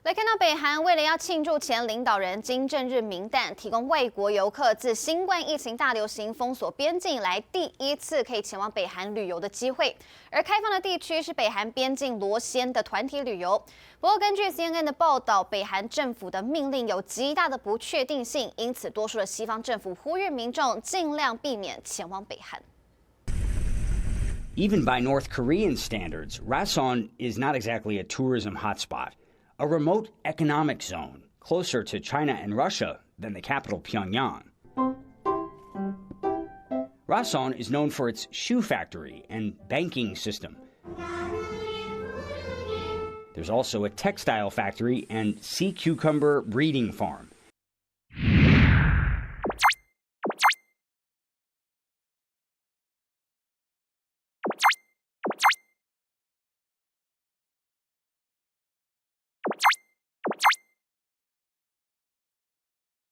来看到北韩为了要庆祝前领导人金正日冥诞，提供外国游客自新冠疫情大流行封锁边境来第一次可以前往北韩旅游的机会。而开放的地区是北韩边境罗先的团体旅游。不过，根据 CNN 的报道，北韩政府的命令有极大的不确定性，因此多数的西方政府呼吁民众尽量避免前往北韩。Even by North Korean standards, Rason is not exactly a tourism hotspot. A remote economic zone, closer to China and Russia than the capital Pyongyang. Rason is known for its shoe factory and banking system. There's also a textile factory and sea cucumber breeding farm.